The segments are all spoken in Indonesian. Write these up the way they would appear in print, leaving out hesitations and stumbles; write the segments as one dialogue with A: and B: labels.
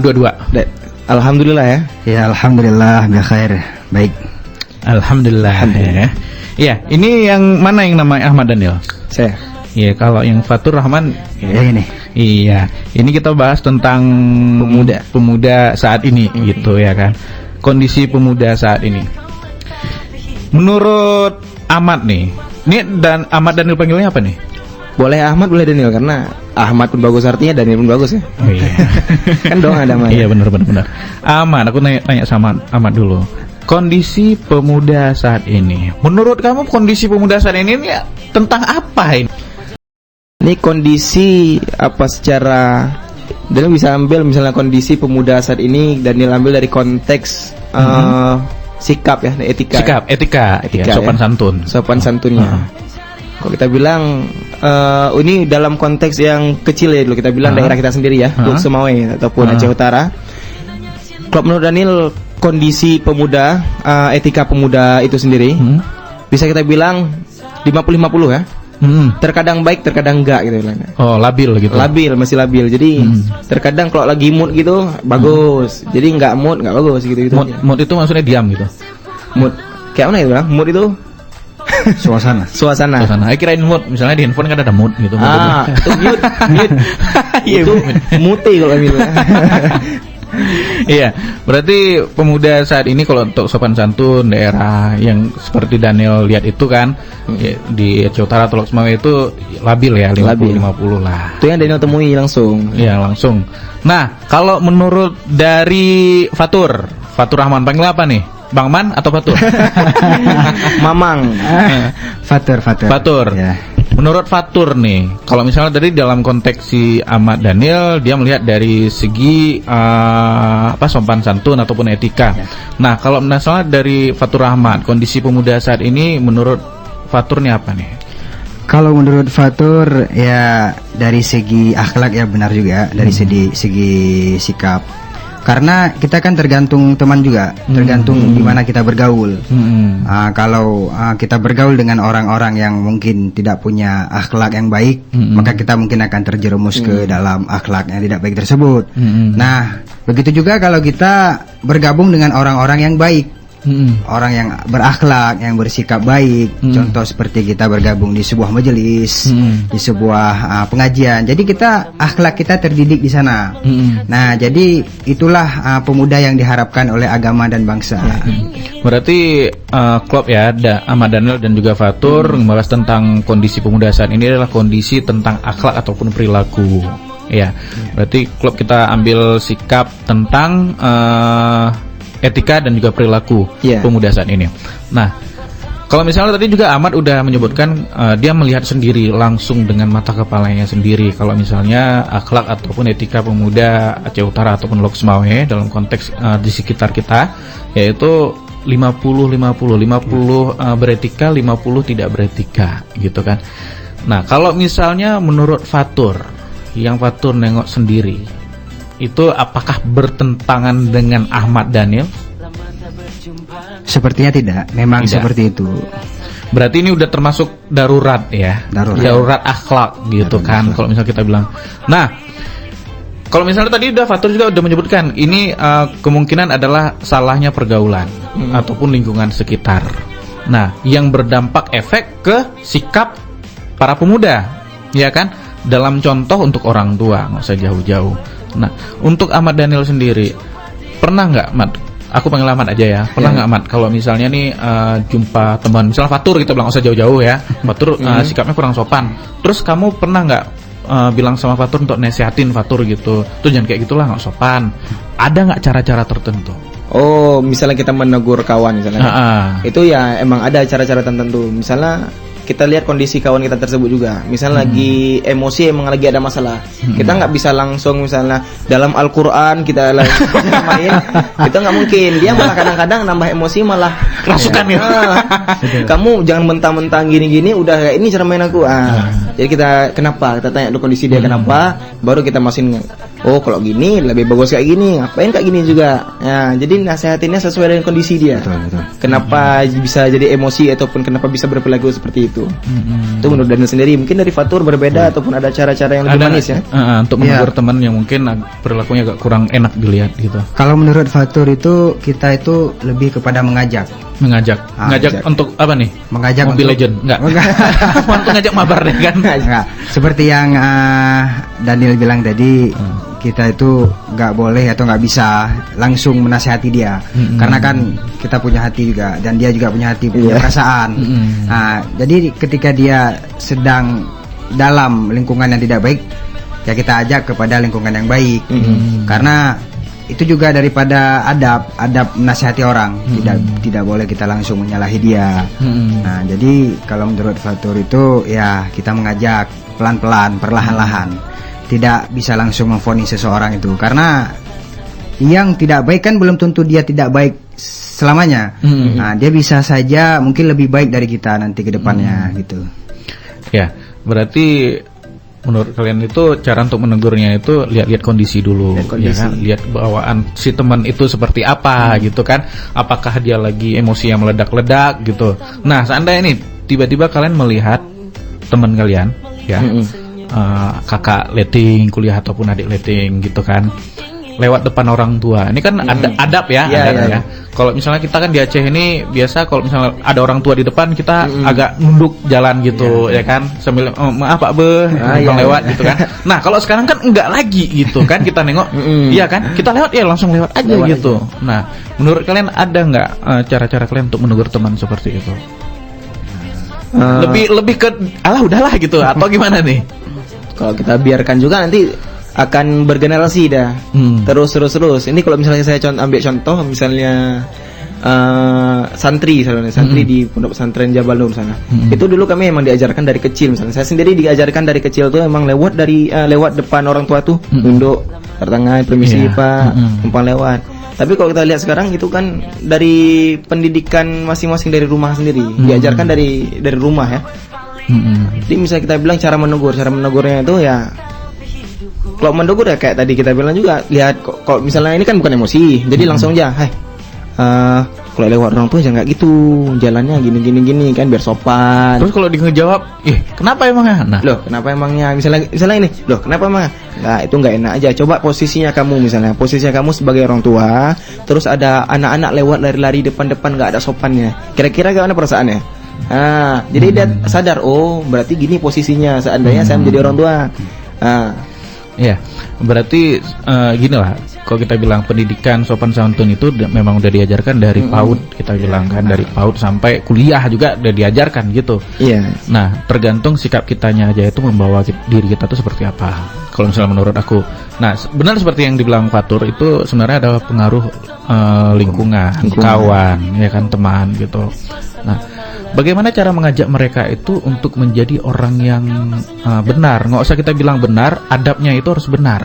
A: Dua-dua.
B: Alhamdulillah ya.
C: Ya, alhamdulillah khair. Baik.
A: Alhamdulillah. Ya, ini yang mana yang namanya Ahmad Daniel?
B: Saya.
A: Iya, kalau yang Fatur Rahman
C: Ya, ini.
A: Iya, ini kita bahas tentang pemuda saat ini gitu ya kan. Kondisi pemuda saat ini. Menurut Ahmad nih, ini dan Ahmad Daniel panggilnya apa nih?
B: Boleh Ahmad, boleh Daniel, karena Ahmad pun bagus artinya, Daniel pun bagus ya.
A: Oh iya.
B: Kan dong ada namanya.
A: Iya benar. Ahmad, aku tanya sama Ahmad dulu. Kondisi pemuda saat ini. Menurut kamu kondisi pemuda saat ini ya tentang apa ini?
B: Ini kondisi apa secara Daniel bisa ambil misalnya kondisi pemuda saat ini, Daniel ambil dari konteks sikap ya, etika.
A: Etika, ya, sopan santun.
B: Sopan santunnya. Kalau kita bilang ini dalam konteks yang kecil ya dulu, kita bilang daerah kita sendiri ya, Pulau Sumawwe ataupun Aceh Utara. Kalau menurut Daniel kondisi pemuda, etika pemuda itu sendiri bisa kita bilang 50-50 ya. Terkadang baik, terkadang enggak gitu lah.
A: Oh, labil gitu.
B: Masih labil. Jadi terkadang kalau lagi mood gitu bagus. Jadi enggak mood, enggak bagus gitu.
A: Mood itu maksudnya diam gitu.
B: Mood kayak mana ya bilang? Mood itu
C: Suasana.
A: Saya kirain mood, misalnya di handphone kan ada mood gitu.
B: Itu mute. Itu mute kalau bilang.
A: Iya, berarti pemuda saat ini kalau untuk sopan santun daerah yang seperti Daniel lihat itu kan ya, di Aceh Utara atau Sumawwe itu labil ya, 50-50 lah.
B: Itu yang Daniel temui langsung.
A: Iya, langsung. Nah, kalau menurut dari Fatur Rahman panggil apa nih? Bang Man atau Fatur?
B: Mamang.
C: Fatur. Ya.
A: Menurut Fatur nih, kalau misalnya tadi dalam konteks si Ahmad Daniel, dia melihat dari segi sopan santun ataupun etika. Ya. Nah, kalau misalnya dari Fatur Rahman, kondisi pemuda saat ini menurut Fatur nih apa nih?
C: Kalau menurut Fatur ya dari segi akhlak ya benar juga, dari segi sikap. Karena kita kan tergantung teman juga, tergantung gimana kita bergaul. Kalau kita bergaul dengan orang-orang yang mungkin tidak punya akhlak yang baik, maka kita mungkin akan terjerumus ke dalam akhlak yang tidak baik tersebut. Nah, begitu juga kalau kita bergabung dengan orang-orang yang baik, orang yang berakhlak, yang bersikap baik. Contoh seperti kita bergabung di sebuah majelis, di sebuah pengajian. Jadi akhlak kita terdidik di sana. Nah, jadi itulah pemuda yang diharapkan oleh agama dan bangsa.
A: Berarti klub ya, Ahmad Daniel dan juga Fatur membahas tentang kondisi pemuda saat ini adalah kondisi tentang akhlak ataupun perilaku. Ya, berarti klub kita ambil sikap tentang etika dan juga perilaku pemuda saat ini. Nah, kalau misalnya tadi juga Ahmad udah menyebutkan dia melihat sendiri langsung dengan mata kepalanya sendiri kalau misalnya akhlak ataupun etika pemuda Aceh Utara ataupun Lok Sumawwe dalam konteks di sekitar kita yaitu 50-50 beretika, 50 tidak beretika gitu kan. Nah, kalau misalnya menurut Fatur, yang Fatur nengok sendiri, itu apakah bertentangan dengan Ahmad Daniel?
C: Sepertinya tidak, memang tidak. Seperti itu.
A: Berarti ini udah termasuk darurat ya, darurat akhlak gitu kan. Kalau misalnya kita bilang, nah, kalau misalnya tadi Fatur juga udah menyebutkan ini kemungkinan adalah salahnya pergaulan ataupun lingkungan sekitar. Nah, yang berdampak efek ke sikap para pemuda, ya kan? Dalam contoh untuk orang tua, nggak usah jauh-jauh. Nah, untuk Ahmad Daniel sendiri, pernah nggak, Mat? Aku panggil Ahmad aja ya. Pernah nggak, Mat? Kalau misalnya nih jumpa teman, misalnya Fatur, kita bilang nggak usah jauh-jauh ya. Fatur sikapnya kurang sopan. Terus kamu pernah nggak bilang sama Fatur untuk nasihatin Fatur gitu? Tuh jangan kayak gitulah, nggak sopan. Ada nggak cara-cara tertentu?
B: Oh, misalnya kita menegur kawan misalnya. Itu ya emang ada cara-cara tertentu. Misalnya kita lihat kondisi kawan kita tersebut juga. Misalnya lagi emosi, emang lagi ada masalah. Kita nggak bisa langsung misalnya dalam Al-Quran kita main. Itu nggak mungkin. Dia malah kadang-kadang nambah emosi, malah
A: rasukan ya.
B: Kamu jangan mentang-mentang gini-gini udah kayak ini cara main aku. Jadi kita kenapa? Kita tanya dulu kondisi dia kenapa, baru kita masukin oh kalau gini lebih bagus kayak gini, ngapain kayak gini juga. Ya, jadi nasihatinnya sesuai dengan kondisi dia.
C: Betul.
B: Kenapa bisa jadi emosi ataupun kenapa bisa berperilaku seperti itu. Itu menurut Daniel sendiri. Mungkin dari Fatur berbeda ataupun ada cara-cara yang lebih manis ya.
A: Untuk menegur teman yang mungkin perilakunya agak kurang enak dilihat gitu.
C: Kalau menurut Fatur itu kita itu lebih kepada mengajak
A: Ngajak untuk apa nih?
C: Mengajak
A: Mobile
C: untuk-
A: Legend? Enggak. Untuk ngajak mabar deh kan.
C: Enggak, seperti yang Daniel bilang tadi, kita itu nggak boleh atau nggak bisa langsung menasihati dia, karena kan kita punya hati juga dan dia juga punya hati, punya perasaan. Nah, jadi ketika dia sedang dalam lingkungan yang tidak baik, ya kita ajak kepada lingkungan yang baik, karena itu juga daripada adab menasihati orang, tidak boleh kita langsung menyalahi dia. Nah, jadi kalau menurut Fatur itu ya kita mengajak pelan-pelan, perlahan-lahan, tidak bisa langsung memvonis seseorang itu, karena yang tidak baik kan belum tentu dia tidak baik selamanya. Nah, dia bisa saja mungkin lebih baik dari kita nanti ke depannya gitu.
A: Ya, berarti menurut kalian itu cara untuk menegurnya itu lihat kondisi dulu, ya kan? Lihat bawaan si teman itu seperti apa gitu kan? Apakah dia lagi emosi yang meledak-ledak gitu? Nah, seandainya nih tiba-tiba kalian melihat teman kalian, ya, kakak letting kuliah ataupun adik letting gitu kan, lewat depan orang tua. Ini kan ada adab ya, ya. Kalau misalnya kita kan di Aceh ini biasa kalau misalnya ada orang tua di depan kita agak nunduk jalan gitu, ya kan, sambil maaf Pak Be, lewat gitu kan. Nah, kalau sekarang kan enggak lagi gitu kan, kita nengok, iya kan, kita lewat ya langsung lewat aja gitu. Nah, menurut kalian ada nggak cara-cara kalian untuk menegur teman seperti itu? Lebih ke alah udahlah gitu atau gimana nih?
B: Kalau kita biarkan juga nanti akan bergenerasi dah. Terus. Ini kalau misalnya saya ambil contoh misalnya santri di Pondok Pesantren Jabal Nur sana. Itu dulu kami memang diajarkan dari kecil, misalnya saya sendiri diajarkan dari kecil tuh emang lewat depan orang tua tuh nunduk, tertangan, permisi Pak, numpang lewat. Tapi kalau kita lihat sekarang itu kan dari pendidikan masing-masing dari rumah sendiri, diajarkan dari rumah ya. Jadi misalnya kita bilang cara menegurnya itu ya, kalau menegur ya kayak tadi kita bilang juga, lihat kalau misalnya ini kan bukan emosi, jadi langsung aja, hai, kalau lewat orang tua jangan kayak gitu, jalannya gini kan biar sopan.
A: Terus kalau dia ngejawab, kenapa emangnya? Nah,
B: loh kenapa emangnya? Misalnya ini, loh kenapa emangnya? Nah, itu nggak enak aja. Coba posisinya kamu sebagai orang tua, terus ada anak-anak lewat lari-lari depan-depan nggak ada sopannya. Kira-kira gimana perasaannya? Nah, jadi dia sadar, oh berarti gini posisinya seandainya saya menjadi orang tua.
A: Ya, berarti gini lah, kalau kita bilang pendidikan sopan santun itu memang udah diajarkan dari PAUD, kita bilang kan, dari PAUD sampai kuliah juga udah diajarkan gitu.
B: Iya.
A: Nah, tergantung sikap kitanya aja itu membawa diri kita tuh seperti apa. Kalau misalnya menurut aku, nah benar seperti yang dibilang Fatur, itu sebenarnya ada pengaruh lingkungan, kawan, ya kan, teman gitu. Nah, bagaimana cara mengajak mereka itu untuk menjadi orang yang benar? Nggak usah kita bilang benar, adabnya itu harus benar.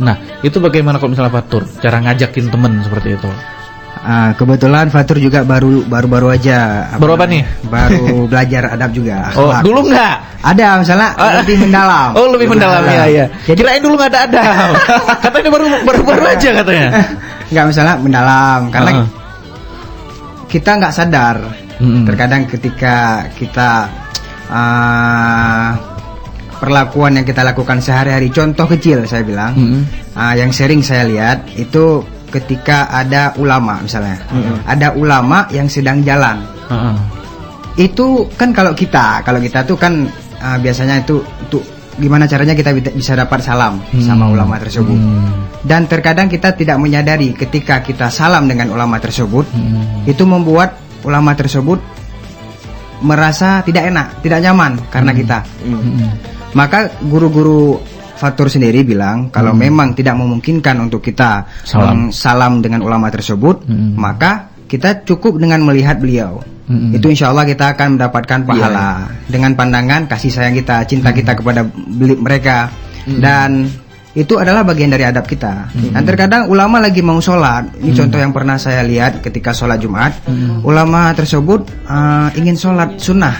A: Nah, itu bagaimana kalau misalnya Fatur, cara ngajakin temen seperti itu?
C: Kebetulan Fatur juga baru aja.
A: Baru apa nih?
C: Baru belajar adab juga.
A: Oh, dulu nggak?
C: Ada, misalnya lebih mendalam.
A: Oh, lebih mendalam ya.
C: Jadi
A: kirain dulu nggak ada adab. Katanya baru aja katanya.
C: Nggak, misalnya mendalam, karena kita nggak sadar. Terkadang ketika kita perlakuan yang kita lakukan sehari-hari, contoh kecil saya bilang, yang sering saya lihat itu ketika ada ulama misalnya, ada ulama yang sedang jalan, itu kan kalau kita tuh kan biasanya itu untuk gimana caranya kita bisa dapat salam sama ulama tersebut. Dan terkadang kita tidak menyadari ketika kita salam dengan ulama tersebut, itu membuat ulama tersebut merasa tidak enak, tidak nyaman karena kita. Maka guru-guru Fatur sendiri bilang kalau memang tidak memungkinkan untuk kita salam dengan ulama tersebut, maka kita cukup dengan melihat beliau. Itu insya Allah kita akan mendapatkan pahala dengan pandangan kasih sayang kita, cinta kita kepada mereka. Dan itu adalah bagian dari adab kita. Dan terkadang ulama lagi mau sholat, ini contoh yang pernah saya lihat ketika sholat Jumat, ulama tersebut ingin sholat sunnah.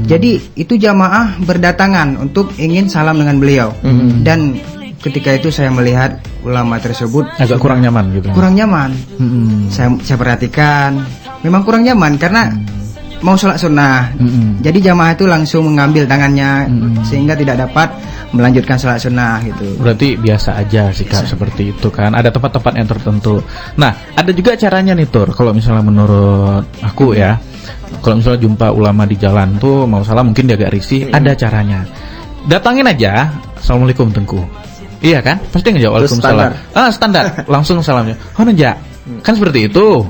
C: Jadi itu jamaah berdatangan untuk ingin salam dengan beliau. Dan ketika itu saya melihat ulama tersebut
A: Agak kurang nyaman gitu.
C: kurang nyaman. Saya perhatikan memang kurang nyaman karena mau sholat sunnah. Jadi jamaah itu langsung mengambil tangannya sehingga tidak dapat melanjutkan sholat sunnah gitu.
A: Berarti biasa aja sikap seperti itu kan. Ada tempat-tempat yang tertentu. Nah, ada juga caranya nih Tur. Kalau misalnya menurut aku ya, kalau misalnya jumpa ulama di jalan tuh mau salah mungkin dia agak risih, ada caranya. Datangin aja, Assalamualaikum Tengku. Iya kan? Pasti ngejawab Waalaikumsalam. Standar. Langsung salamnya. Oh nja. Kan seperti itu.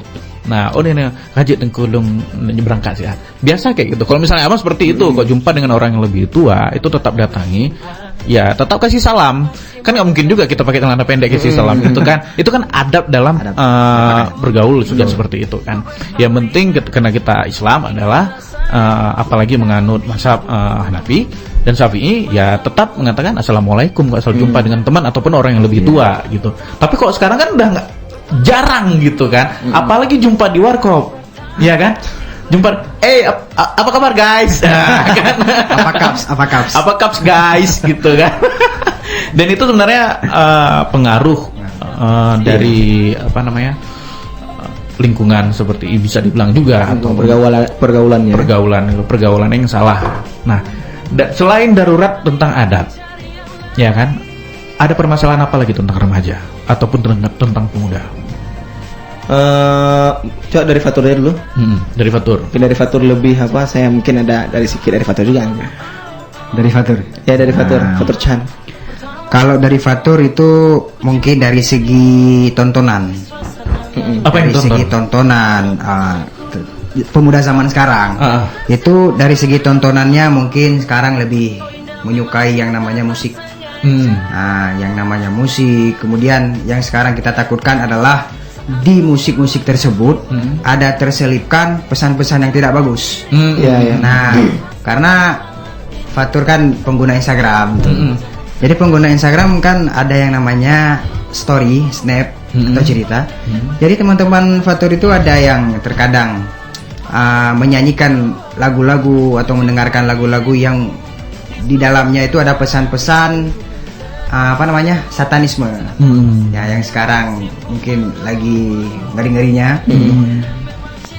A: Nah, ini kaji Tengku dong berangkat sih. Biasa kayak gitu. Kalau misalnya abang seperti itu, kok jumpa dengan orang yang lebih tua, itu tetap datangi. Ya, tetap kasih salam. Kan nggak mungkin juga kita pakai celana pendek kasih salam. Itu kan adab dalam bergaul sudah seperti itu kan. Yang penting karena kita Islam adalah apalagi menganut mazhab Hanafi dan Syafi'i, ya tetap mengatakan assalamualaikum kalau asal jumpa dengan teman ataupun orang yang lebih tua gitu. Tapi kok sekarang kan udah nggak, jarang gitu kan. Apalagi jumpa di warkop, ya kan? Jumpa, apa kabar guys? Kan? Apa kaps guys gitu kan. Dan itu sebenarnya pengaruh dari apa namanya, lingkungan seperti bisa dibilang juga, atau pergaulan yang salah. Nah, selain darurat tentang adat, ya kan, ada permasalahan apa lagi tentang remaja ataupun tentang pemuda?
B: Coba dari Fatur dulu.
A: Dari Fatur.
B: Mungkin dari Fatur lebih apa? Saya mungkin ada dari sedikit dari Fatur juga.
C: Dari Fatur.
B: Ya dari Fatur, Fatur Chan.
C: Kalau dari Fatur itu mungkin dari segi tontonan.
A: Apa yang
C: dari segi tontonan pemuda zaman sekarang. Itu dari segi tontonannya mungkin sekarang lebih menyukai yang namanya musik. Nah, yang namanya musik. Kemudian yang sekarang kita takutkan adalah di musik-musik tersebut ada terselipkan pesan-pesan yang tidak bagus. Nah, karena Fatur kan pengguna Instagram. Jadi pengguna Instagram kan ada yang namanya story, snap atau cerita. Jadi teman-teman Fatur itu ada yang terkadang menyanyikan lagu-lagu atau mendengarkan lagu-lagu yang di dalamnya itu ada pesan-pesan apa namanya, satanisme. Ya, yang sekarang mungkin lagi ngeri-ngerinya.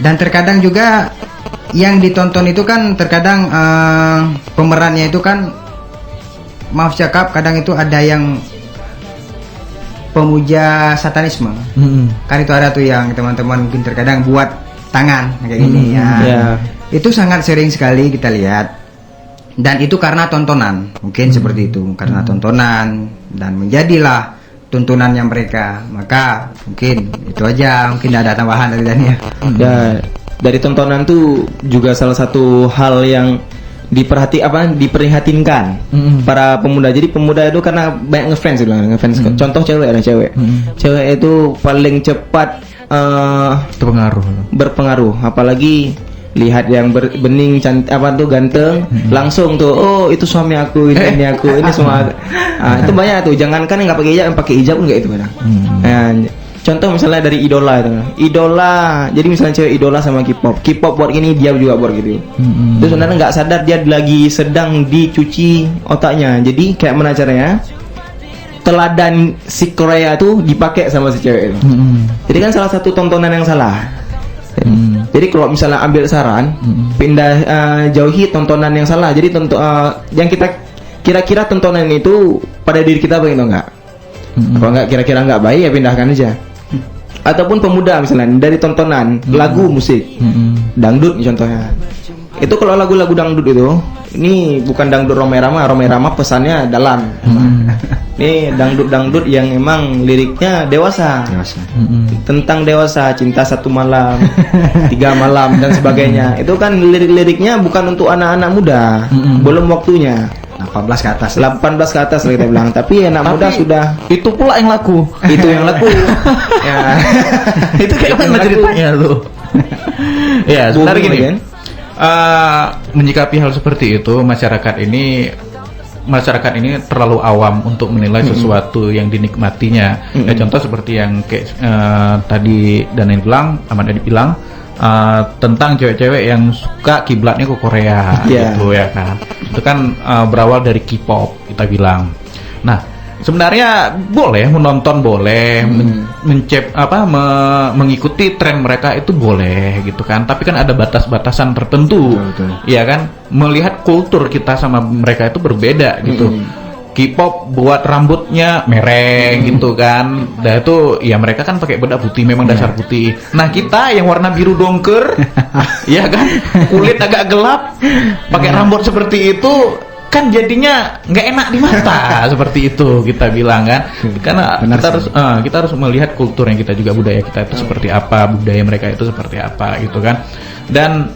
C: Dan terkadang juga yang ditonton itu kan terkadang pemerannya itu kan, maaf cakap, kadang itu ada yang pemuja satanisme. Kan itu ada tuh yang teman-teman mungkin terkadang buat tangan kayak gini ya. Itu sangat sering sekali kita lihat. Dan itu karena tontonan, mungkin seperti itu, karena tontonan, dan menjadilah tuntunannya mereka. Maka mungkin itu aja, mungkin ada tambahan dari Daniel.
B: Ya, dari tontonan tuh juga salah satu hal yang diperhatinkan para pemuda. Jadi pemuda itu karena banyak ngefans gitu, Contoh cewek, ada cewek. Cewek itu paling cepat berpengaruh, apalagi lihat yang bening cantik ganteng, langsung tuh, oh itu suami aku, ini aku, ini semua. Itu banyak tuh. Jangankan yang nggak pakai hijab, yang pakai hijab pun nggak itu kadang. Contoh misalnya dari idola itu. Jadi misalnya cewek idola sama K-pop buat ini, dia juga buat gitu. Itu sebenarnya nggak sadar dia lagi sedang dicuci otaknya. Jadi kayak mana caranya? Teladan si Korea tuh dipakai sama si cewek itu. Jadi kan salah satu tontonan yang salah. Jadi kalau misalnya ambil saran, pindah jauhi tontonan yang salah. Jadi yang kita kira-kira tontonan itu pada diri kita baik atau enggak? Kalau enggak, kira-kira enggak baik, ya pindahkan aja. Ataupun pemuda misalnya dari tontonan lagu musik dangdut contohnya. Itu kalau lagu-lagu dangdut itu, ini bukan dangdut Roma-Rama pesannya dalam. Ini dangdut yang emang liriknya dewasa. Tentang dewasa, cinta 1 malam, 3 malam dan sebagainya. Itu kan lirik-liriknya bukan untuk anak-anak muda. Belum waktunya.
C: 18 ke atas.
B: 18 ke atas kita bilang. Tapi anak muda sudah.
A: Itu pula yang laku.
B: Itu yang laku. Ya.
A: Itu kayak mana ceritanya tuh? Ya, sebentar gini kan. Menyikapi hal seperti itu, masyarakat ini terlalu awam untuk menilai sesuatu yang dinikmatinya. Ya, contoh seperti yang kayak tadi Daniel bilang, Ahmad Adi bilang tentang cewek-cewek yang suka kiblatnya ke Korea gitu ya kan. Itu kan berawal dari K-pop kita bilang. Nah, sebenarnya boleh menonton, boleh mengikuti tren mereka itu boleh gitu kan, tapi kan ada batas-batasan tertentu.
C: Betul.
A: Ya kan, melihat kultur kita sama mereka itu berbeda gitu. K-pop buat rambutnya merah gitu kan. Dah itu ya mereka kan pakai bedak putih, memang dasar putih. Nah, kita yang warna biru dongker ya kan, kulit agak gelap, pakai rambut seperti itu kan jadinya nggak enak di mata. Seperti itu kita bilang kan. Karena kita harus melihat kultur yang kita juga, budaya kita itu seperti apa, budaya mereka itu seperti apa gitu kan. Dan